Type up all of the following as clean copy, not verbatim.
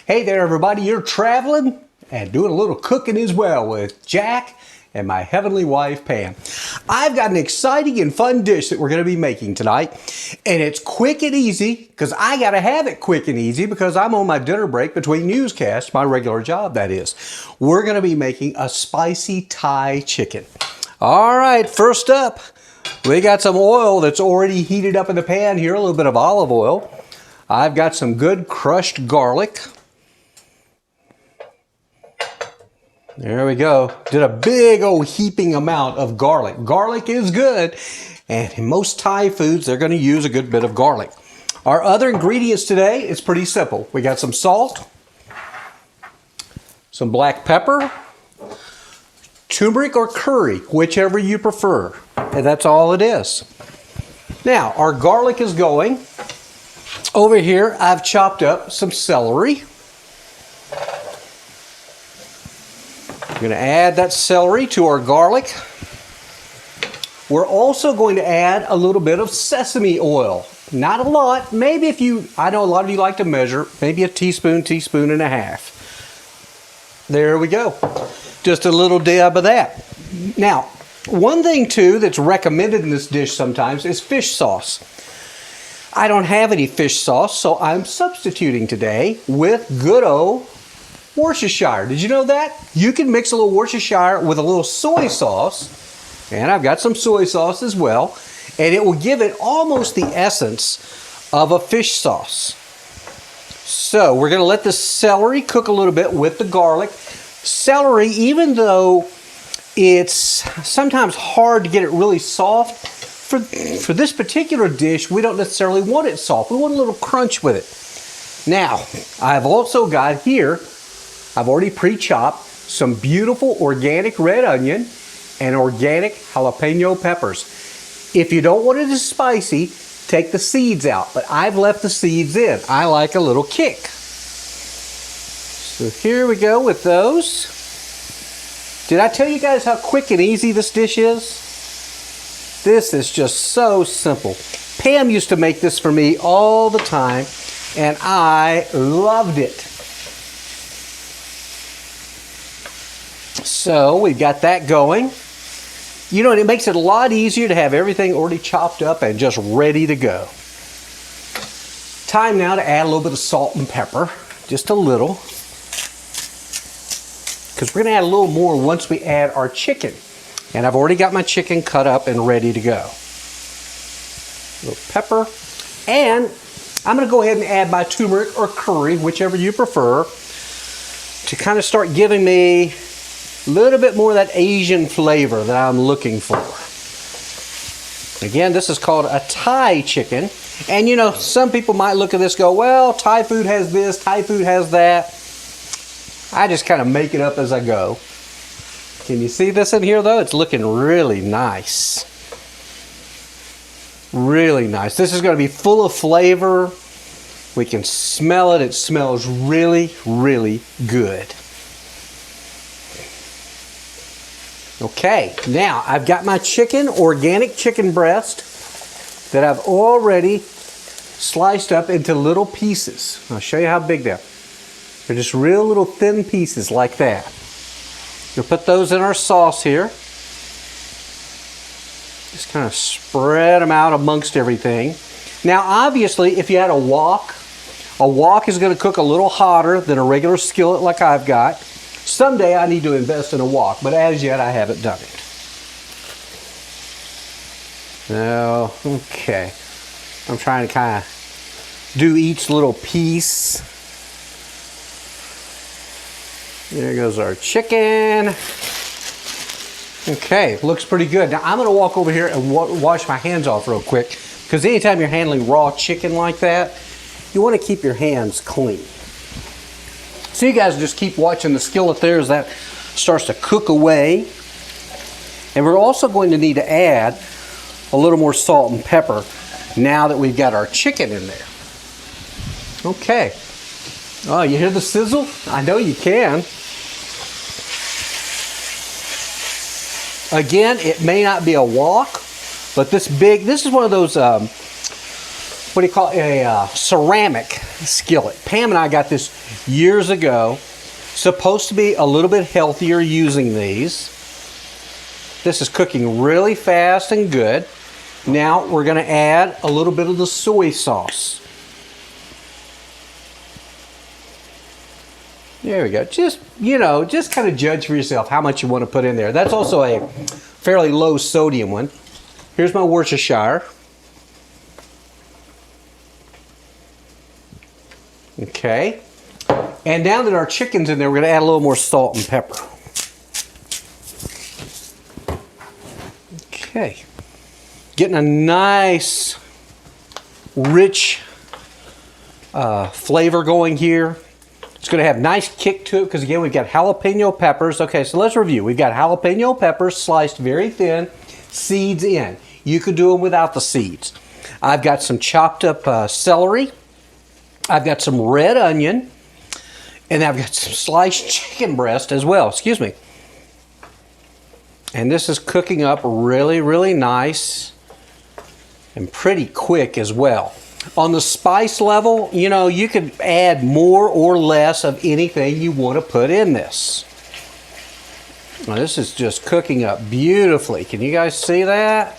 Hey there everybody, you're traveling and doing a little cooking as well with Jack and my heavenly wife Pam. I've got an exciting and fun dish that we're going to be making tonight, and it's quick and easy because I got to have it quick and easy because I'm on my dinner break between newscasts, my regular job that is. We're going to be making a spicy Thai chicken. All right, first up, we got some oil that's already heated up in the pan here, a little bit of olive oil. I've got some good crushed garlic. There we go. Did a big old heaping amount of garlic. Garlic is good, and in most Thai foods, they're going to use a good bit of garlic. Our other ingredients today is pretty simple. We got some salt, some black pepper, turmeric or curry, whichever you prefer. And that's all it is. Now, our garlic is going. Over here, I've chopped up some celery. We're going to add that celery to our garlic. We're also going to add a little bit of sesame oil. Not a lot. Maybe if you, I know a lot of you like to measure, maybe a teaspoon, teaspoon and a half. There we go. Just a little dab of that. Now, one thing too that's recommended in this dish sometimes is fish sauce. I don't have any fish sauce, so I'm substituting today with good old Worcestershire. Did you know that? You can mix a little Worcestershire with a little soy sauce, and I've got some soy sauce as well, and it will give it almost the essence of a fish sauce. So we're going to let the celery cook a little bit with the garlic. Celery, even though it's sometimes hard to get it really soft, for this particular dish, we don't necessarily want it soft. We want a little crunch with it. Now, I've also got here, I've already pre-chopped some beautiful organic red onion and organic jalapeno peppers. If you don't want it as spicy, take the seeds out, but I've left the seeds in. I like a little kick. So here we go with those. Did I tell you guys how quick and easy this dish is? This is just so simple. Pam used to make this for me all the time, and I loved it. So we've got that going. You know, and it makes it a lot easier to have everything already chopped up and just ready to go. Time now to add a little bit of salt and pepper, just a little. Because we're going to add a little more once we add our chicken. And I've already got my chicken cut up and ready to go. A little pepper. And I'm going to go ahead and add my turmeric or curry, whichever you prefer, to kind of start giving me a little bit more of that Asian flavor that I'm looking for. Again, this is called a Thai chicken. And you know, some people might look at this and go, well, Thai food has this, Thai food has that. I just kind of make it up as I go. Can you see this in here though? It's looking really nice. Really nice. This is going to be full of flavor. We can smell it. It smells really, really good. Okay, now I've got my chicken, organic chicken breast that I've already sliced up into little pieces. I'll show you how big they are. They're just real little thin pieces like that. We'll put those in our sauce here. Just kind of spread them out amongst everything. Now obviously if you had a wok is going to cook a little hotter than a regular skillet like I've got. Someday I need to invest in a wok, but as yet I haven't done it. Now, okay. I'm trying to kind of do each little piece. There goes our chicken. Okay, looks pretty good. Now I'm going to walk over here and wash my hands off real quick, because anytime you're handling raw chicken like that, you want to keep your hands clean. So you guys just keep watching the skillet there as that starts to cook away. And we're also going to need to add a little more salt and pepper now that we've got our chicken in there. Okay. Oh, you hear the sizzle? I know you can. Again, it may not be a wok, but this is one of those, what what do you call it, a ceramic skillet. Pam and I got this years ago. Supposed to be a little bit healthier using these. This is cooking really fast and good. Now we're going to add a little bit of the soy sauce. There we go. Just, just kind of judge for yourself how much you want to put in there. That's also a fairly low sodium one. Here's my Worcestershire. Okay. And now that our chicken's in there, we're going to add a little more salt and pepper. Okay. Getting a nice, rich flavor going here. It's going to have nice kick to it because, again, we've got jalapeno peppers. Okay, so let's review. We've got jalapeno peppers sliced very thin, seeds in. You could do them without the seeds. I've got some chopped up celery. I've got some red onion. And I've got some sliced chicken breast as well. Excuse me. And this is cooking up really, really nice and pretty quick as well. On the spice level, you could add more or less of anything you want to put in this. Now, this is just cooking up beautifully. Can you guys see that?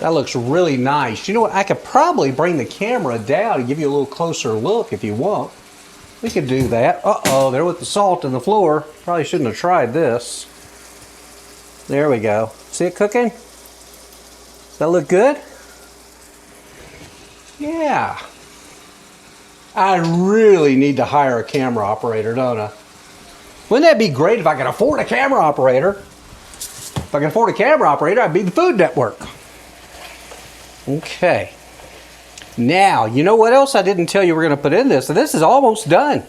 That looks really nice. You know what? I could probably bring the camera down and give you a little closer look if you want. We could do that. Uh-oh, there with the salt in the floor. Probably shouldn't have tried this. There we go. See it cooking? Does that look good? Yeah. I really need to hire a camera operator, don't I? Wouldn't that be great if I could afford a camera operator? If I could afford a camera operator, I'd be the Food Network. Okay. Now, you know what else I didn't tell you we're going to put in this? And this is almost done.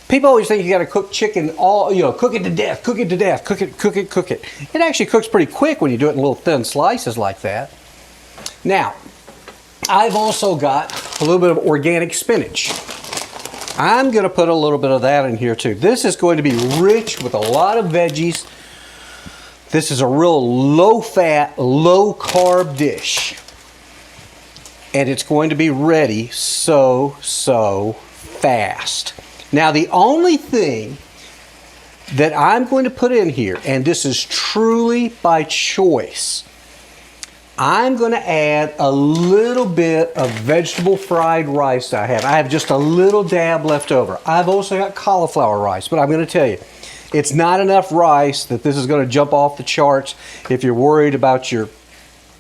People always think you got to cook chicken cook it to death, cook it to death, cook it. It actually cooks pretty quick when you do it in little thin slices like that. Now, I've also got a little bit of organic spinach. I'm going to put a little bit of that in here too. This is going to be rich with a lot of veggies. This is a real low-fat, low-carb dish. And it's going to be ready so fast. Now, the only thing that I'm going to put in here, and this is truly by choice, I'm going to add a little bit of vegetable fried rice I have. I have just a little dab left over. I've also got cauliflower rice, but I'm going to tell you, it's not enough rice that this is going to jump off the charts if you're worried about your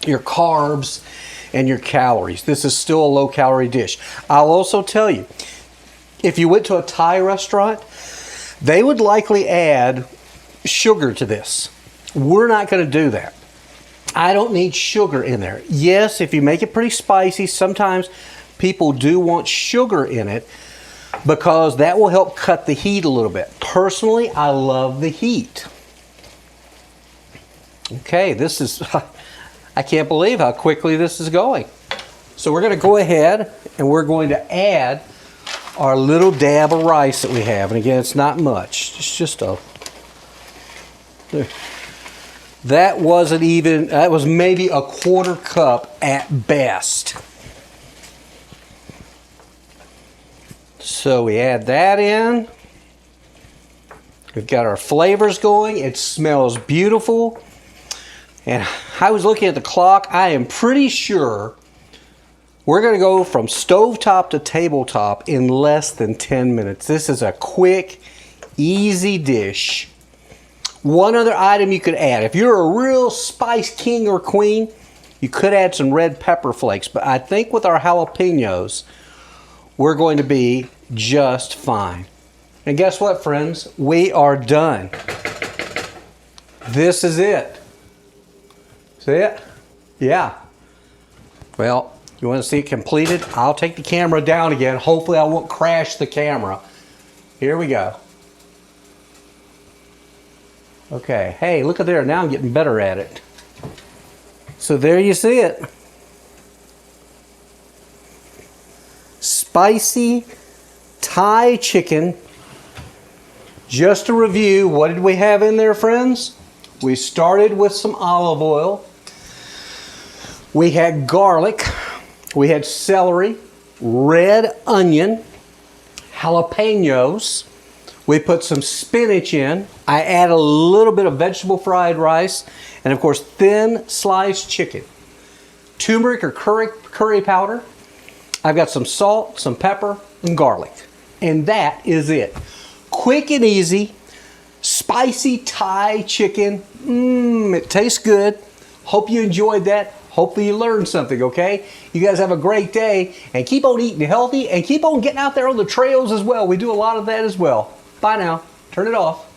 carbs and your calories. This is still a low-calorie dish. I'll also tell you, if you went to a Thai restaurant, they would likely add sugar to this. We're not going to do that. I don't need sugar in there. Yes, if you make it pretty spicy, sometimes people do want sugar in it because that will help cut the heat a little bit. Personally, I love the heat. Okay, this is, I can't believe how quickly this is going. So we're going to go ahead and we're going to add our little dab of rice that we have. And again, it's not much. It's just a... That wasn't even, that was maybe a quarter cup at best. So we add that in. We've got our flavors going. It smells beautiful. And I was looking at the clock. I am pretty sure we're going to go from stovetop to tabletop in less than 10 minutes. This is a quick, easy dish. One other item you could add. If you're a real spice king or queen, you could add some red pepper flakes. But I think with our jalapenos, we're going to be just fine. And guess what, friends? We are done. This is it. See it? Yeah. Well, you want to see it completed? I'll take the camera down again. Hopefully I won't crash the camera. Here we go. Okay, hey, look at there. Now I'm getting better at it. So there you see it. Spicy Thai chicken. Just to review, what did we have in there, friends? We started with some olive oil. We had garlic. We had celery, red onion, jalapenos. We put some spinach in. I add a little bit of vegetable fried rice, and of course thin sliced chicken. Turmeric or curry powder. I've got some salt, some pepper, and garlic. And that is it. Quick and easy, spicy Thai chicken. It tastes good. Hope you enjoyed that. Hopefully you learned something, okay? You guys have a great day, and keep on eating healthy, and keep on getting out there on the trails as well. We do a lot of that as well. Bye now. Turn it off.